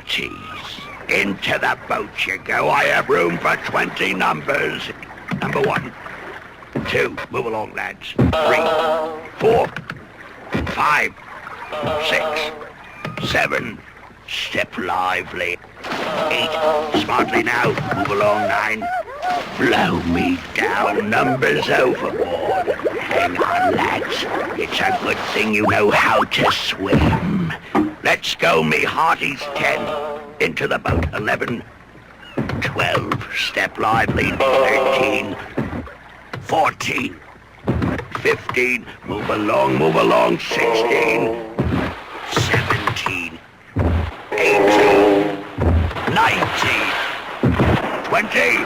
hearties. Into the boat you go. I have room for 20 numbers. Number 1, 2, move along, lads. 3, 4, 5, 6, 7, step lively. 8, smartly now, move along. 9, blow me down, numbers overboard. Hang on, lads, it's a good thing you know how to swim. Let's go, me hearties. 10, into the boat. 11, 12, step lively. 13, 14, 15, move along. 16, 17, 18, 19, 20,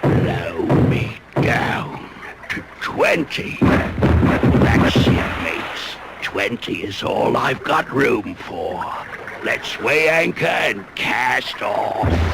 blow me down to 20. That's it, mates. 20 is all I've got room for. Let's weigh anchor and cast off.